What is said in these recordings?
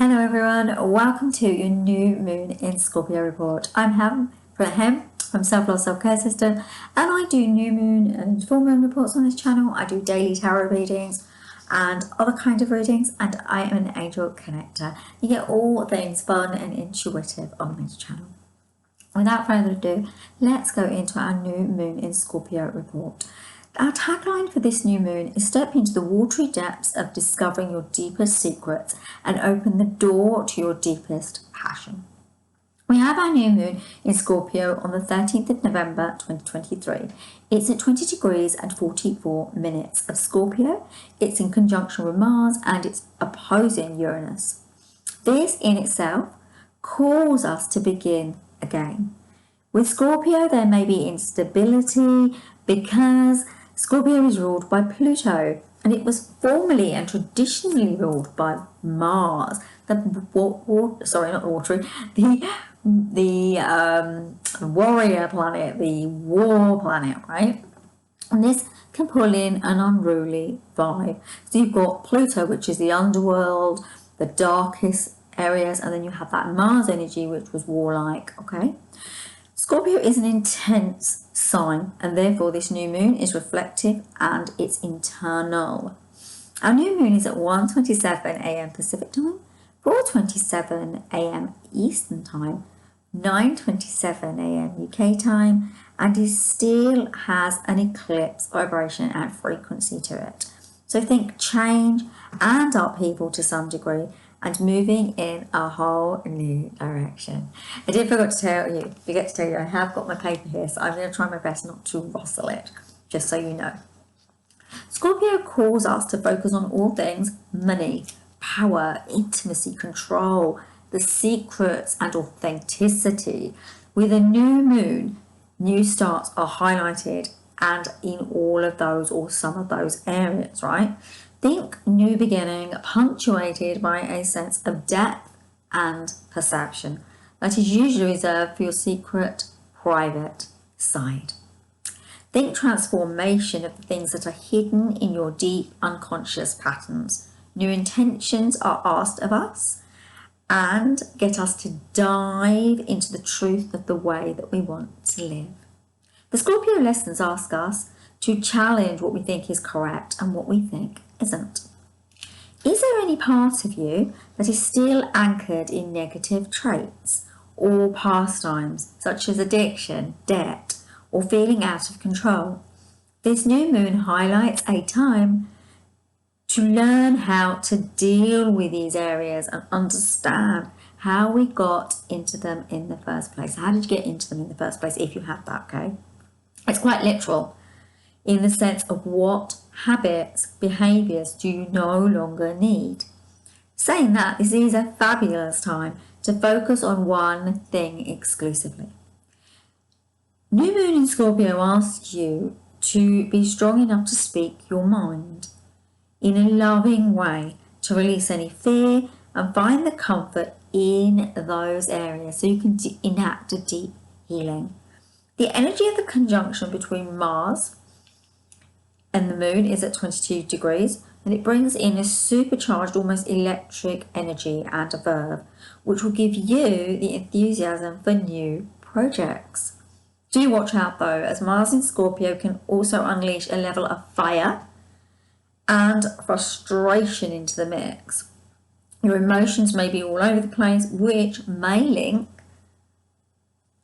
Hello everyone, welcome to your new moon in Scorpio report. I'm Hem from Self-Love Self-Care System, and I do new moon and full moon reports on this channel. I do daily tarot readings and other kind of readings, and I am an angel connector. You get all things fun and intuitive on this channel. Without further ado, let's go into our new moon in Scorpio report. Our tagline for this new moon is step into the watery depths of discovering your deepest secrets and open the door to your deepest passion. We have our new moon in Scorpio on the 13th of November 2023. It's at 20 degrees and 44 minutes of Scorpio. It's in conjunction with Mars and it's opposing Uranus. This in itself calls us to begin again. With Scorpio, there may be instability because Scorpio is ruled by Pluto, and it was formerly and traditionally ruled by Mars, the warrior planet, the war planet, right? And this can pull in an unruly vibe. So you've got Pluto, which is the underworld, the darkest areas, and then you have that Mars energy, which was warlike, okay? Scorpio is an intense sign, and therefore this new moon is reflective and it's internal. Our new moon is at 1:27 a.m. Pacific time, 4:27 a.m. Eastern time, 9:27 a.m. UK time, and it still has an eclipse vibration and frequency to it. So think change and upheaval to some degree, and moving in a whole new direction. I did forget to tell you, I have got my paper here, so I'm going to try my best not to rustle it, just so you know. Scorpio calls us to focus on all things money, power, intimacy, control, the secrets and authenticity. With a new moon, new starts are highlighted, and in all of those or some of those areas, right? Think new beginning punctuated by a sense of depth and perception that is usually reserved for your secret, private side. Think transformation of the things that are hidden in your deep unconscious patterns. New intentions are asked of us and get us to dive into the truth of the way that we want to live. The Scorpio lessons ask us to challenge what we think is correct and what we think isn't. Is there any part of you that is still anchored in negative traits or pastimes such as addiction, debt, or feeling out of control? This new moon highlights a time to learn how to deal with these areas and understand how we got into them in the first place. How did you get into them in the first place, if you have that, okay? It's quite literal in the sense of what habits, behaviours do you no longer need. Saying that, this is a fabulous time to focus on one thing exclusively. New moon in Scorpio asks you to be strong enough to speak your mind in a loving way, to release any fear and find the comfort in those areas so you can enact a deep healing. The energy of the conjunction between Mars and the moon is at 22 degrees, and it brings in a supercharged, almost electric energy and a verve, which will give you the enthusiasm for new projects. Do watch out though, as Mars in Scorpio can also unleash a level of fire and frustration into the mix. Your emotions may be all over the place, which may link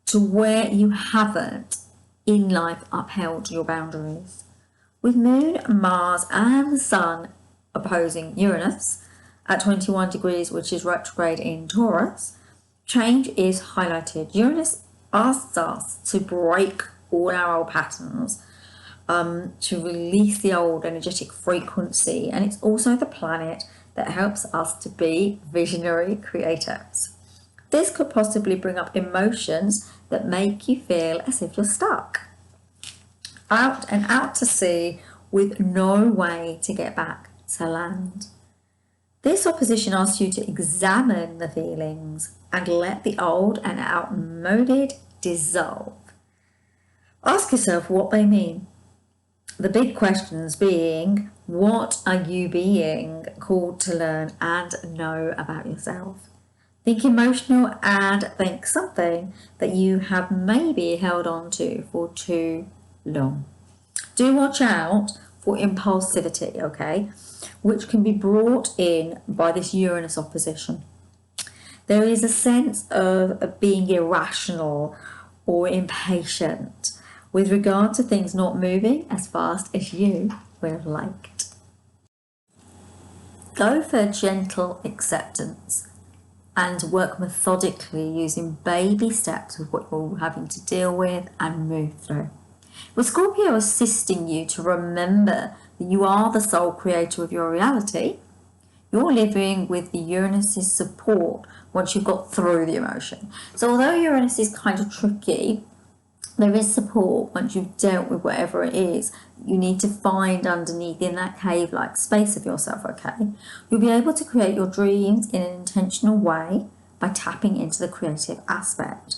to where you haven't in life upheld your boundaries. With Moon, Mars and the Sun opposing Uranus at 21 degrees, which is retrograde in Taurus, change is highlighted. Uranus asks us to break all our old patterns, to release the old energetic frequency, and it's also the planet that helps us to be visionary creatives. This could possibly bring up emotions that make you feel as if you're stuck, out to sea with no way to get back to land. This opposition asks you to examine the feelings and let the old and outmoded dissolve. Ask yourself what they mean. The big questions being, What are you being called to learn and know about yourself? Think emotional and think something that you have maybe held on to for too long. Do watch out for impulsivity, okay, which can be brought in by this Uranus opposition. There is a sense of being irrational or impatient with regard to things not moving as fast as you would have liked. Go for gentle acceptance and work methodically using baby steps with what you're having to deal with and move through. With Scorpio assisting you to remember that you are the sole creator of your reality, you're living with the Uranus's support once you've got through the emotion. So although Uranus is kind of tricky, there is support once you've dealt with whatever it is you need to find underneath in that cave-like space of yourself, okay? You'll be able to create your dreams in an intentional way by tapping into the creative aspect.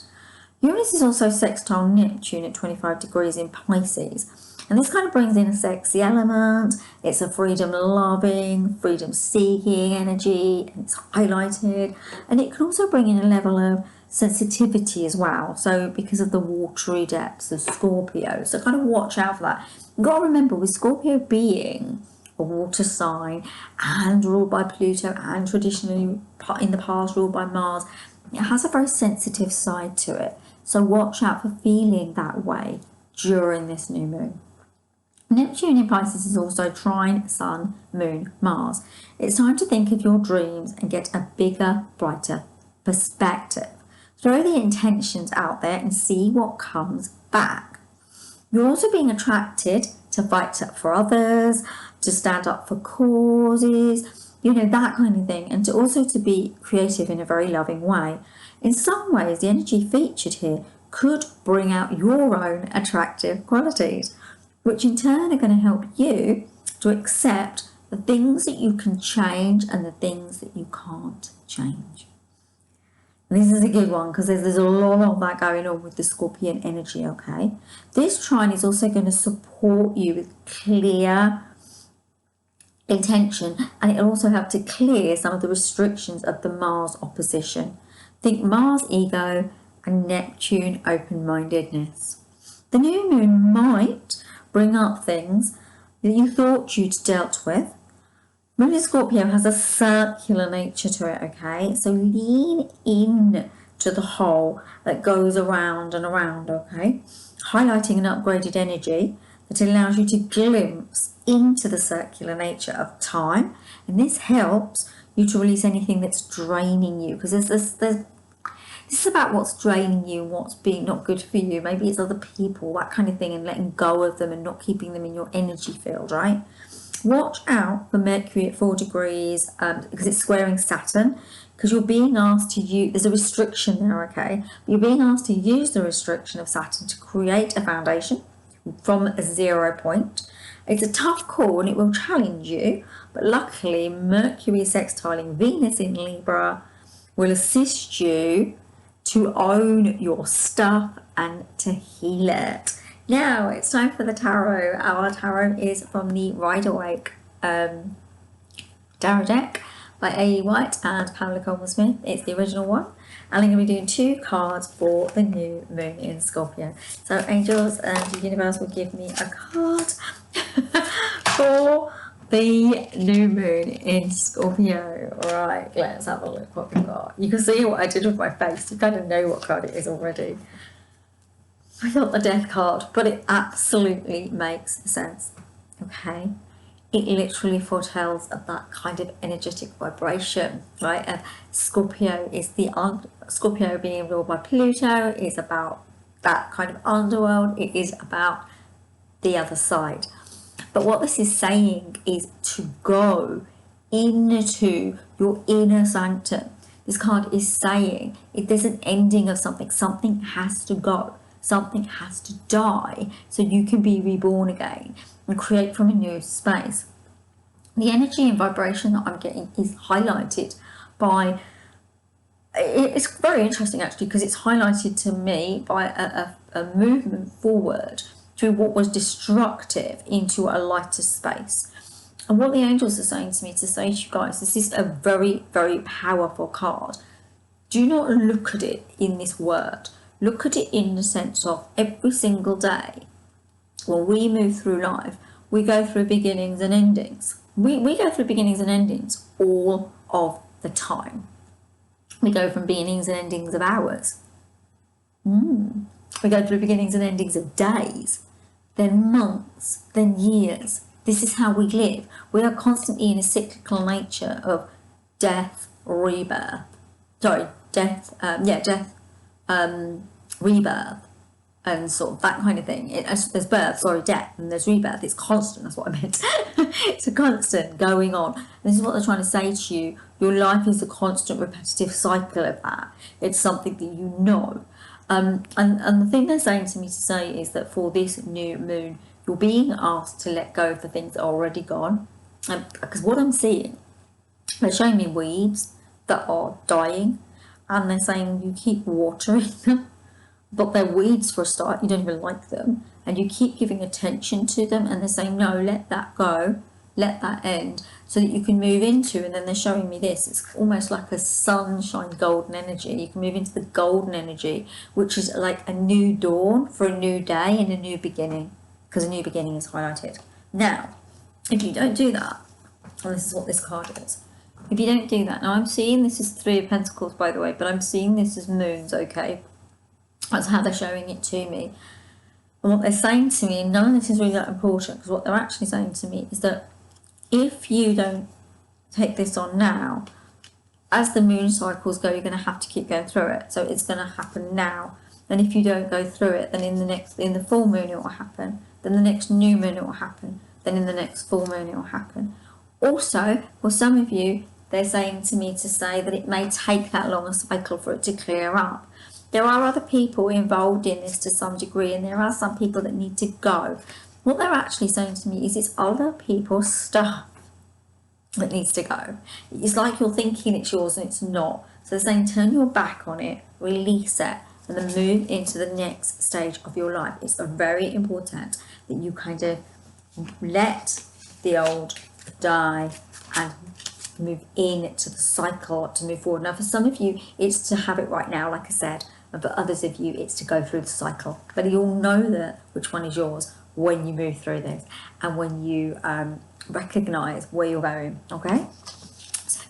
Uranus is also sextile Neptune at 25 degrees in Pisces. And this kind of brings in a sexy element. It's a freedom-loving, freedom-seeking energy, and it's highlighted. And it can also bring in a level of sensitivity as well. So because of the watery depths of Scorpio. So kind of watch out for that. You've got to remember, with Scorpio being a water sign and ruled by Pluto and traditionally in the past ruled by Mars, it has a very sensitive side to it. So watch out for feeling that way during this new moon. Neptune in Pisces is also trine Sun, Moon, Mars. It's time to think of your dreams and get a bigger, brighter perspective. Throw the intentions out there and see what comes back. You're also being attracted to fight up for others, to stand up for causes, you know, that kind of thing, and to also to be creative in a very loving way. In some ways, the energy featured here could bring out your own attractive qualities, which in turn are going to help you to accept the things that you can change and the things that you can't change. And this is a good one because there's a lot of that going on with the Scorpion energy, okay? This trine is also going to support you with clear intention, and it'll also help to clear some of the restrictions of the Mars opposition. Think Mars ego and Neptune open-mindedness. The new moon might bring up things that you thought you'd dealt with. Moon in Scorpio has a circular nature to it, okay? So lean in to the hole that goes around and around, okay? Highlighting an upgraded energy that allows you to glimpse into the circular nature of time. And this helps you to release anything that's draining you, because this is about what's draining you, what's being not good for you. Maybe it's other people, that kind of thing, and letting go of them and not keeping them in your energy field, right? Watch out for Mercury at 4 degrees because it's squaring Saturn, because you're being asked to use, there's a restriction there, okay? You're being asked to use the restriction of Saturn to create a foundation from a 0 point. It's a tough call and it will challenge you, but luckily Mercury sextiling Venus in Libra will assist you to own your stuff and to heal it. Now it's time for the tarot. Our tarot is from the Rider-Waite tarot deck by A.E. Waite and Pamela Coleman-Smith. It's the original one. And I'm going to be doing 2 cards for the new moon in Scorpio. So angels and the universe will give me a card for the new moon in Scorpio. Alright, let's have a look what we've got. You can see what I did with my face. You kind of know what card it is already. I got the death card, but it absolutely makes sense. Okay, it literally foretells of that kind of energetic vibration, right? Scorpio is Scorpio being ruled by Pluto is about that kind of underworld. It is about the other side. But what this is saying is to go into your inner sanctum. This card is saying if there's an ending of something, something has to go. Something has to die so you can be reborn again and create from a new space. The energy and vibration that I'm getting is highlighted by, it's very interesting actually, because it's highlighted to me by a movement forward through what was destructive into a lighter space. And what the angels are saying to me to say to you guys, this is a very, very powerful card. Do not look at it in this word. Look at it in the sense of every single day when we move through life, we go through beginnings and endings. We go through beginnings and endings all of the time. We go from beginnings and endings of hours. We go through beginnings and endings of days, then months, then years. This is how we live. We are constantly in a cyclical nature of death, rebirth. Rebirth, and sort of that kind of thing. There's birth, death, and there's rebirth. It's constant, that's what I meant. It's a constant going on. And this is what they're trying to say to you. Your life is a constant repetitive cycle of that. It's something that you know. And the thing they're saying to me to say is that for this new moon, you're being asked to let go of the things that are already gone. Because what I'm seeing, they're showing me weeds that are dying, and they're saying you keep watering them, but they're weeds for a start, you don't even like them, and you keep giving attention to them, and they're saying no, let that go, let that end, so that you can move into, and then they're showing me this, it's almost like a sunshine golden energy. You can move into the golden energy, which is like a new dawn for a new day and a new beginning, because a new beginning is highlighted. Now, if you don't do that, and this is what this card is, if you don't do that, now I'm seeing this as Three of Pentacles, by the way, but I'm seeing this as moons, okay? That's how they're showing it to me. And what they're saying to me, and none of this is really that important, because what they're actually saying to me is that if you don't take this on now, as the moon cycles go, you're going to have to keep going through it. So it's going to happen now. And if you don't go through it, then in the full moon it will happen. Then the next new moon it will happen. Then in the next full moon it will happen. Also, for some of you, they're saying to me to say that it may take that long a cycle for it to clear up. There are other people involved in this to some degree, and there are some people that need to go. What they're actually saying to me is it's other people's stuff that needs to go. It's like you're thinking it's yours and it's not. So they're saying turn your back on it, release it, and then move into the next stage of your life. It's very important that you kind of let the old die and move into the cycle to move forward. Now, for some of you, it's to have it right now, like I said, and for others of you, it's to go through the cycle. But you'll know that which one is yours when you move through this and when you recognize where you're going, okay? So,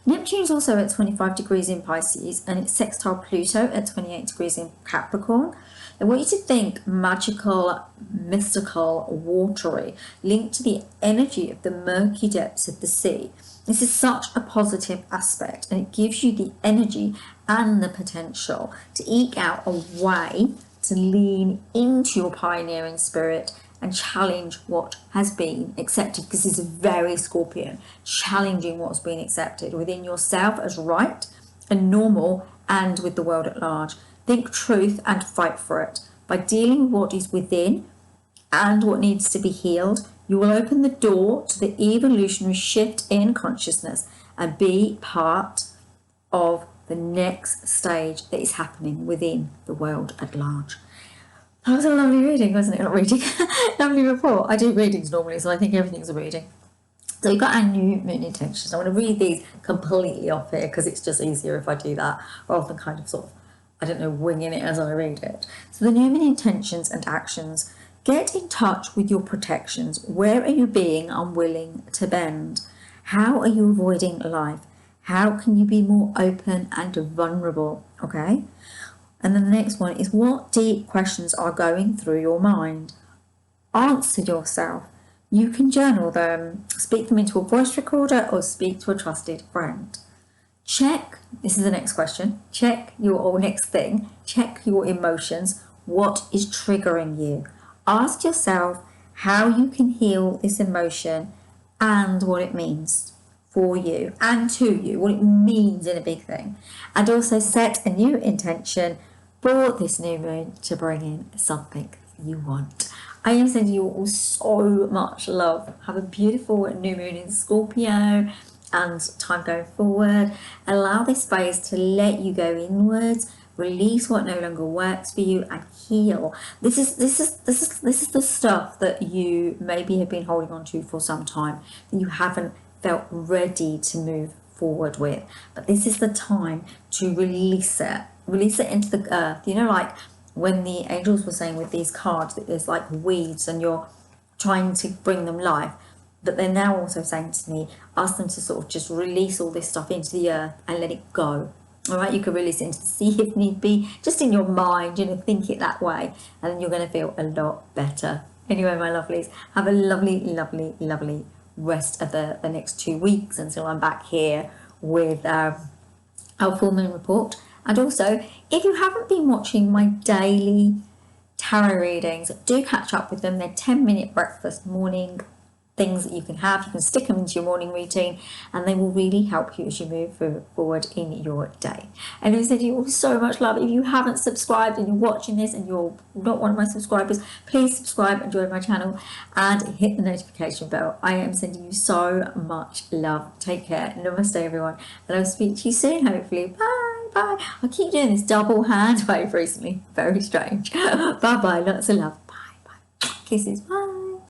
Neptune's also at 25 degrees in Pisces, and it's sextile Pluto at 28 degrees in Capricorn. I want you to think magical, mystical, watery, linked to the energy of the murky depths of the sea. This is such a positive aspect, and it gives you the energy and the potential to eke out a way to lean into your pioneering spirit and challenge what has been accepted, because this is very Scorpion, challenging what's been accepted within yourself as right and normal and with the world at large. Think truth and fight for it. By dealing with what is within and what needs to be healed, you will open the door to the evolutionary shift in consciousness and be part of the next stage that is happening within the world at large. That was a lovely reading, wasn't it? Not reading, lovely report. I do readings normally, so I think everything's a reading. So you've got our new moon intentions. I want to read these completely off here because it's just easier if I do that rather than kind of sort of, I don't know, winging it as I read it. So the new moon intentions and actions. Get in touch with your protections. Where are you being unwilling to bend? How are you avoiding life? How can you be more open and vulnerable? Okay. And then the next one is, what deep questions are going through your mind? Answer yourself. You can journal them, speak them into a voice recorder, or speak to a trusted friend. Check, this is the next question, check your emotions. What is triggering you? Ask yourself how you can heal this emotion and what it means for you and to you, what it means in a big thing. And also set a new intention for this new moon to bring in something you want. I am sending you all so much love. Have a beautiful new moon in Scorpio. and time going forward. Allow this space to let you go inwards, release what no longer works for you, and heal. This is the stuff that you maybe have been holding on to for some time, that you haven't felt ready to move forward with. But this is the time to release it into the earth. You know, like when the angels were saying with these cards that there's like weeds and you're trying to bring them life, that they're now also saying to me, ask them to sort of just release all this stuff into the earth and let it go. All right, you could release it into the sea if need be, just in your mind, you know, think it that way, and then you're going to feel a lot better. Anyway, my lovelies, have a lovely, lovely, lovely rest of the next 2 weeks until I'm back here with our full moon report. And also, if you haven't been watching my daily tarot readings, do catch up with them. They're 10-minute breakfast morning things that you can have. You can stick them into your morning routine, and they will really help you as you move forward in your day. And I send you all so much love. If you haven't subscribed and you're watching this and you're not one of my subscribers, please subscribe and join my channel and hit the notification bell. I am sending you so much love. Take care. Namaste, everyone, and I'll speak to you soon, hopefully. Bye. I keep doing this double hand wave recently. Very strange. Bye. Lots of love. Bye. Kisses. Bye.